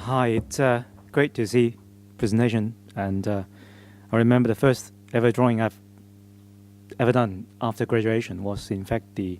Hi, it's great to see presentation, and I remember the first ever drawing I've ever done after graduation was in fact the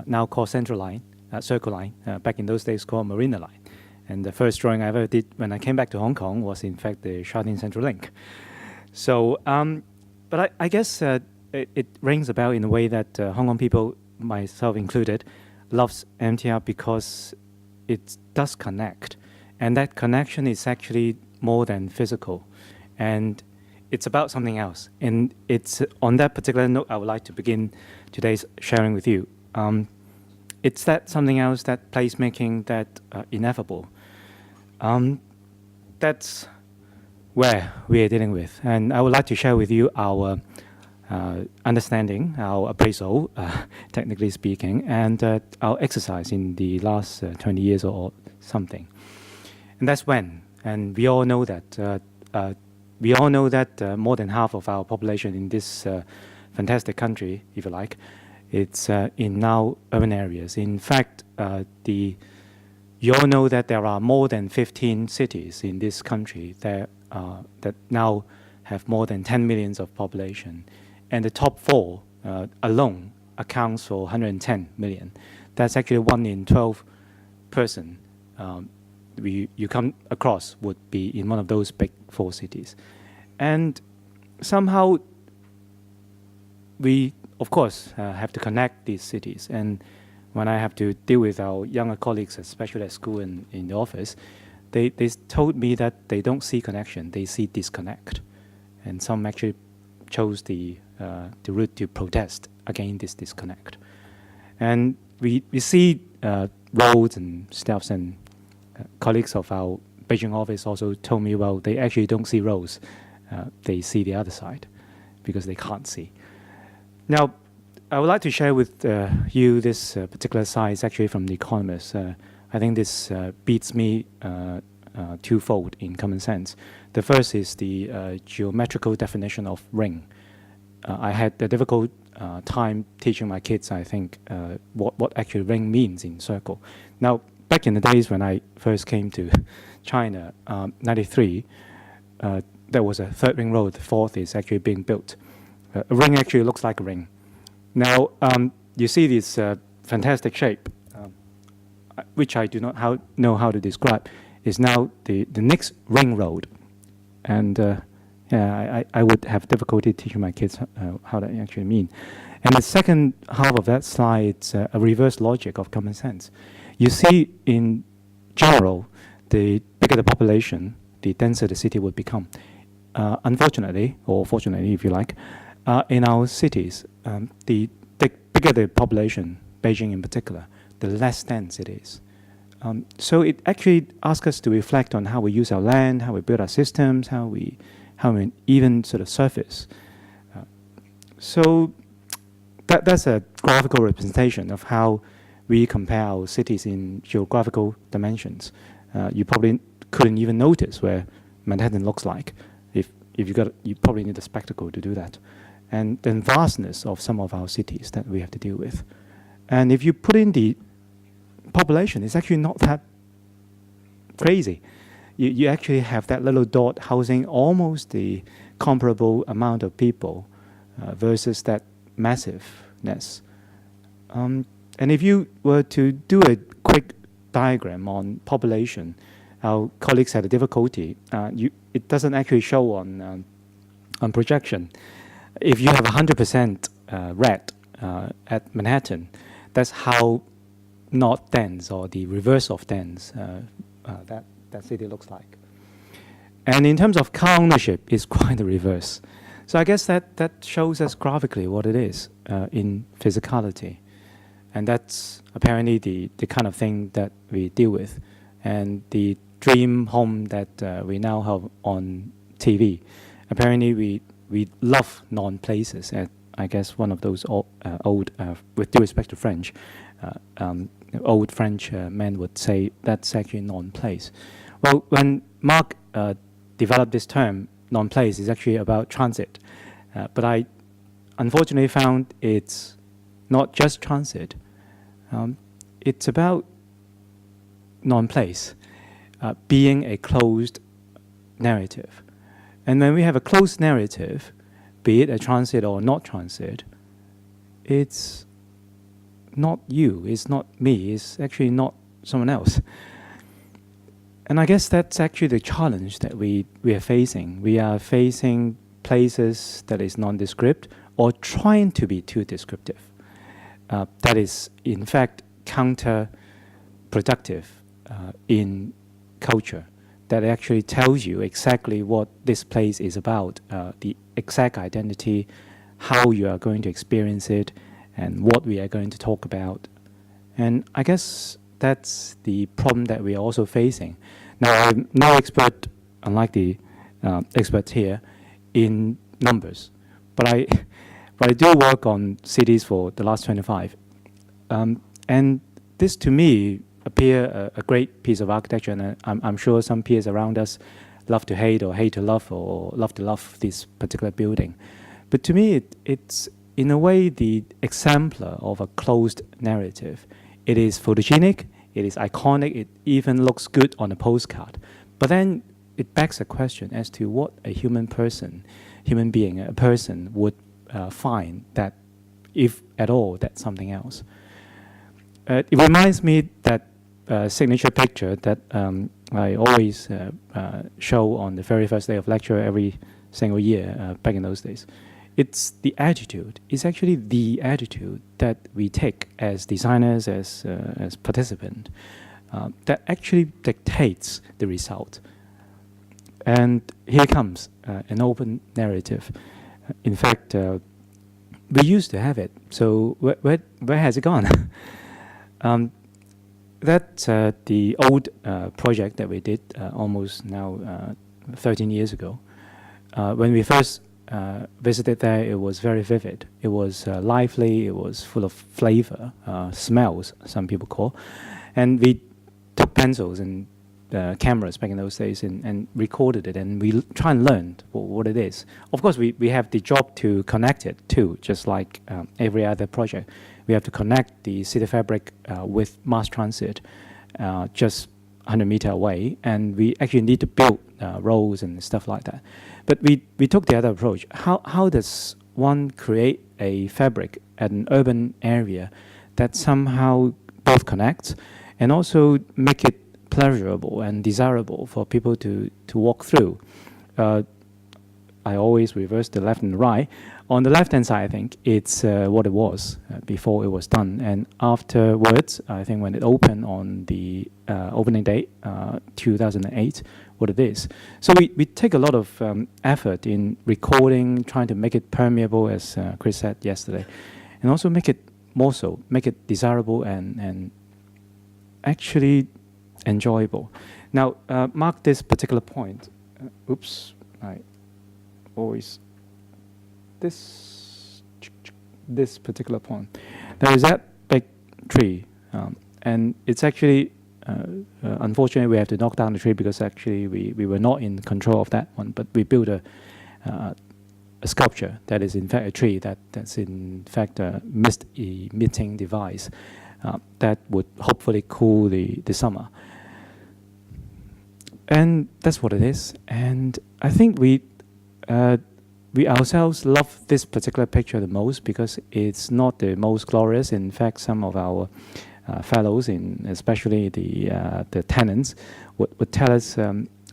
now called Central Line, Circle Line, back in those days called Marina Line. And the first drawing I ever did when I came back to Hong Kong was in fact the Sha-Tin Central Link. So, but I guess it rings a bell in a way that Hong Kong people, myself included, loves MTR because it does connect. And that connection is actually more than physical. And it's about something else. And it's on that particular note I would like to begin today's sharing with you. It's that something else, that placemaking, that ineffable. That's where we are dealing with. And I would like to share with you our understanding, our appraisal, technically speaking, and our exercise in the last 20 years or something. And that's when. And we all know that. More than half of our population in this fantastic country, if you like, it's in now urban areas. In fact, you all know that there are more than 15 cities in this country that now have more than 10 million of population. And the top four alone accounts for 110 million. That's actually 1 in 12 person you come across would be in one of those big four cities. And somehow we, of course, have to connect these cities. And when I have to deal with our younger colleagues, especially at school and in the office, they told me that they don't see connection, they see disconnect. And some actually chose the route to protest against this disconnect. And we see roads and stuff, and colleagues of our Beijing office also told me, well, they actually don't see roads. They see the other side because they can't see. Now, I would like to share with you this particular side. It's actually from The Economist. I think this beats me twofold in common sense. The first is the geometrical definition of ring. I had a difficult time teaching my kids, I think, what actually ring means in circle. Now, back in the days when I first came to China, 93, there was a third ring road. The fourth is actually being built. A ring actually looks like a ring. Now, you see this fantastic shape, which I do not know how to describe, is now the next ring road. And I would have difficulty teaching my kids how that actually mean. And the second half of that slide is a reverse logic of common sense. You see, in general, the bigger the population, the denser the city would become. Unfortunately, or fortunately, if you like, in our cities, the bigger the population, Beijing in particular, the less dense it is. So it actually asks us to reflect on how we use our land, how we build our systems, how we even sort of surface. So that's a graphical representation of how we compare our cities in geographical dimensions. You probably couldn't even notice where Manhattan looks like. You probably need a spectacle to do that. And then vastness of some of our cities that we have to deal with. And if you put in the population, it's actually not that crazy. You actually have that little dot housing almost the comparable amount of people versus that massiveness. And if you were to do a quick diagram on population, our colleagues had a difficulty. It doesn't actually show on projection. If you have 100% red at Manhattan, that's how not dense, or the reverse of dense, that city looks like. And in terms of car ownership, it's quite the reverse. So I guess that shows us graphically what it is in physicality. And that's apparently the kind of thing that we deal with. And the dream home that we now have on TV, apparently we love non-places. I guess one of those old, with due respect to French, old French men would say that's actually non-place. Well, when Mark developed this term, non-place, is actually about transit. But I unfortunately found it's not just transit. It's about non-place. being a closed narrative. And when we have a closed narrative, be it a transit or not transit, it's not you, it's not me, it's actually not someone else. And I guess that's actually the challenge that we are facing. We are facing places that is nondescript or trying to be too descriptive. That is, in fact, counterproductive in culture. That actually tells you exactly what this place is about, the exact identity, how you are going to experience it, and what we are going to talk about. And I guess that's the problem that we are also facing. Now, I'm no expert, unlike the experts here, in numbers, but I do work on cities for the last 25. And this, to me, appear a great piece of architecture, and I'm sure some peers around us love to hate or hate to love or love to love this particular building. But to me, it's in a way the exemplar of a closed narrative. It is photogenic, it is iconic, it even looks good on a postcard. But then it begs a question as to what a human being, a person would find that, if at all, that's something else. It reminds me that signature picture that I always show on the very first day of lecture every single year back in those days. It's the attitude. It's actually the attitude that we take as designers, as participants, that actually dictates the result. And here comes an open narrative. In fact, we used to have it. So where has it gone? That's the old project that we did almost now 13 years ago. When we first visited there, it was very vivid. It was lively, it was full of flavor, smells, some people call. And we took pencils and cameras back in those days and recorded it, and we try and learn what it is. Of course, we have the job to connect it too, just like every other project. We have to connect the city fabric with mass transit just 100 meters away, and we actually need to build roads and stuff like that. But we took the other approach. How does one create a fabric at an urban area that somehow both connects and also make it pleasurable and desirable for people to walk through? I always reverse the left and the right. On the left-hand side, I think it's what it was before it was done. And afterwards, I think when it opened on the opening date, 2008, what it is. So we take a lot of effort in recording, trying to make it permeable, as Chris said yesterday, and also make it more so, make it desirable and actually enjoyable. Now, mark this particular point. Oops, I always... This particular point. There is that big tree, and it's actually, unfortunately, we have to knock down the tree because actually we were not in control of that one, but we built a sculpture that is in fact a tree that's in fact a mist emitting device that would hopefully cool the summer. And that's what it is. And I think we ourselves love this particular picture the most because it's not the most glorious. In fact, some of our fellows, especially the tenants, would tell us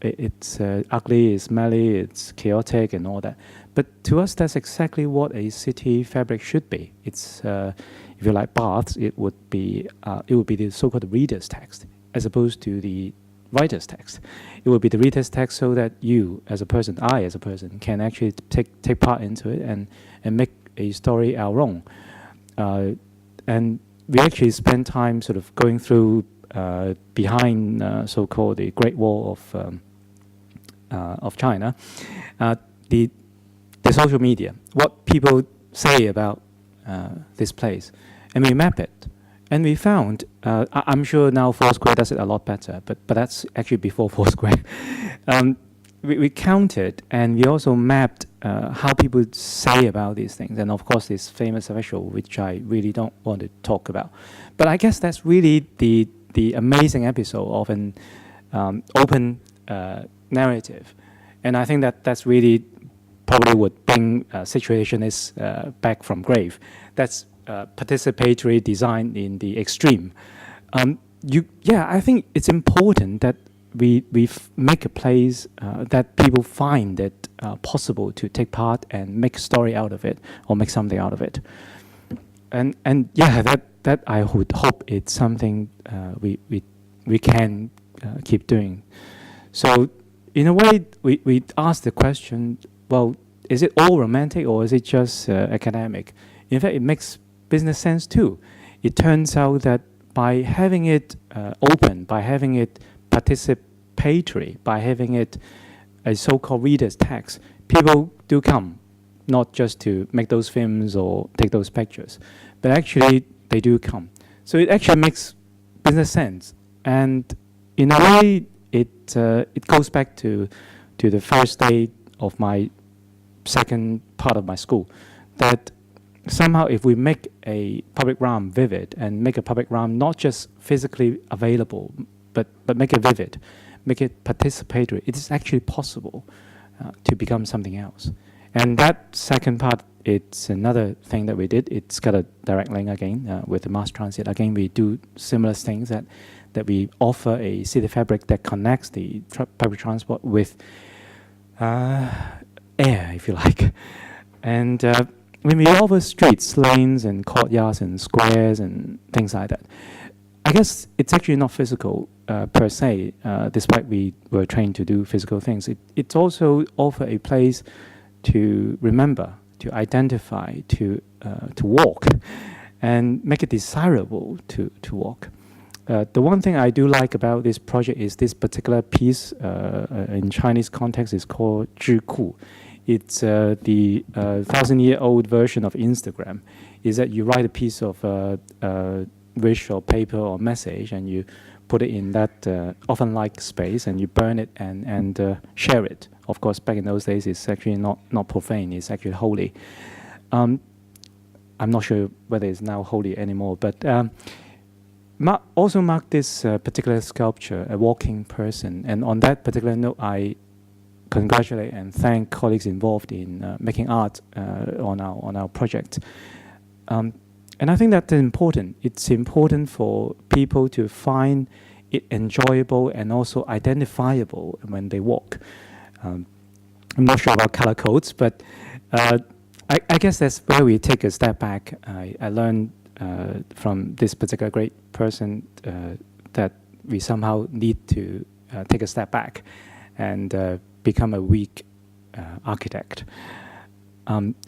it's ugly, it's smelly, it's chaotic, and all that. But to us, that's exactly what a city fabric should be. It's, if you like baths, it would be the so-called reader's text, as opposed to the writer's text. It will be the reader's text so that you, as a person, I as a person, can actually take part into it and make a story our own. And we actually spend time sort of going through behind so-called the Great Wall of China, the social media, what people say about this place, and we map it. And we found, I'm sure now Foursquare does it a lot better, but that's actually before Foursquare. We counted and we also mapped how people say about these things. And of course, this famous official, which I really don't want to talk about. But I guess that's really the amazing episode of an open narrative. And I think that that's really probably would bring situationists back from grave. That's participatory design in the extreme. I think it's important that we make a place that people find it possible to take part and make a story out of it or make something out of it. And that I would hope it's something we can keep doing. So in a way, we ask the question, well, is it all romantic or is it just academic? In fact, it makes business sense too. It turns out that by having it open, by having it participatory, by having it a so-called reader's text, people do come, not just to make those films or take those pictures, but actually they do come. So it actually makes business sense. And in a way, it goes back to the first day of my second part of my school, that somehow if we make a public realm vivid and make a public realm not just physically available, but make it vivid, make it participatory, it is actually possible to become something else. And that second part, it's another thing that we did. It's got a direct link again with the mass transit. Again, we do similar things that we offer a city fabric that connects the public transport with air, if you like. And when we offer streets, lanes, and courtyards, and squares, and things like that, I guess it's actually not physical per se, despite we were trained to do physical things. It also offers a place to remember, to identify, to walk, and make it desirable to walk. The one thing I do like about this project is this particular piece in Chinese context is called 智库. It's the 1,000-year-old version of Instagram. Is that you write a piece of wish or paper or message and you put it in that oven-like space and you burn it and share it. Of course, back in those days, it's actually not profane. It's actually holy. I'm not sure whether it's now holy anymore, but also mark this particular sculpture, a walking person. And on that particular note, I congratulate and thank colleagues involved in making art on our project. And I think that's important. It's important for people to find it enjoyable and also identifiable when they walk. I'm not sure about color codes, but I guess that's where we take a step back. I learned from this particular great person that we somehow need to take a step back and become a weak architect.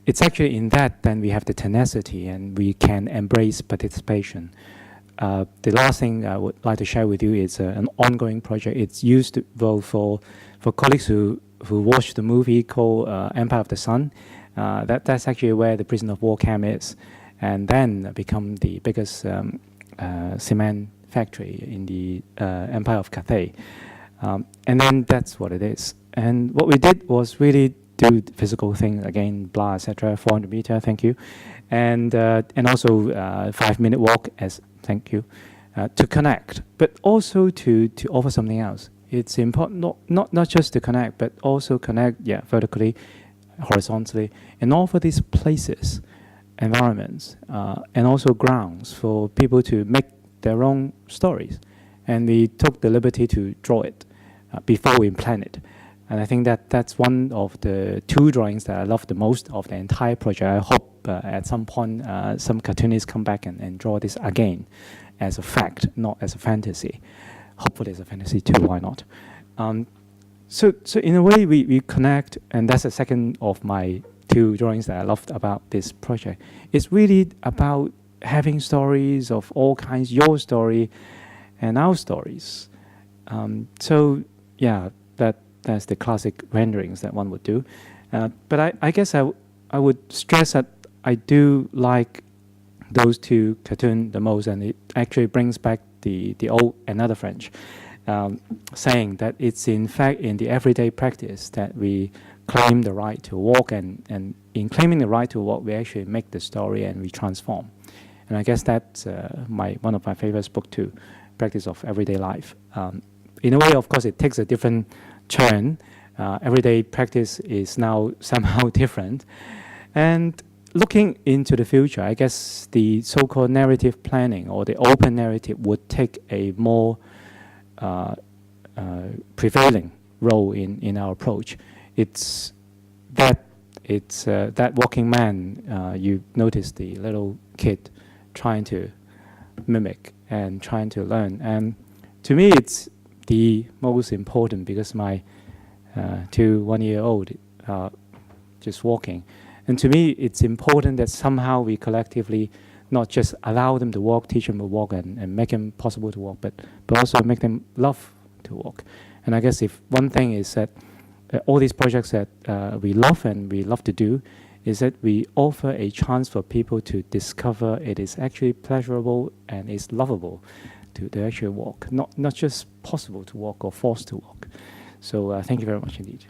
It's actually in that then we have the tenacity and we can embrace participation. The last thing I would like to share with you is an ongoing project. It's used for colleagues who watched the movie called Empire of the Sun. That's actually where the prison of war camp is, and then become the biggest cement factory in the Empire of Cathay. And then that's what it is. And what we did was really do physical things again, blah, etc. 400 meter, thank you, and also 5-minute walk as thank you, to connect, but also to offer something else. It's important not just to connect, but also connect, vertically, horizontally, and offer these places, environments, and also grounds for people to make their own stories. And we took the liberty to draw it before we plan it. And I think that's one of the 2 drawings that I love the most of the entire project. I hope at some point some cartoonists come back and draw this again as a fact, not as a fantasy. Hopefully it's a fantasy too, why not? So in a way we connect, and that's the second of my 2 drawings that I loved about this project. It's really about having stories of all kinds, your story and our stories. That's the classic renderings that one would do. But I guess I would stress that I do like those 2 cartoons the most, and it actually brings back the old another French saying that it's in fact in the everyday practice that we claim the right to walk, and in claiming the right to walk, we actually make the story and we transform. And I guess that's one of my favorite books too, Practice of Everyday Life. in a way, of course, it takes a different turn. Everyday practice is now somehow different. And looking into the future, I guess the so-called narrative planning or the open narrative would take a more prevailing role in our approach. It's that walking man, you notice the little kid trying to mimic and trying to learn. And to me, it's the most important because my 2 1-year-old are just walking. And to me, it's important that somehow we collectively not just allow them to walk, teach them to walk, and make them possible to walk, but also make them love to walk. And I guess if one thing is that all these projects that we love and we love to do is that we offer a chance for people to discover it is actually pleasurable and is lovable to actually walk, not just possible to walk or forced to walk. So thank you very much indeed.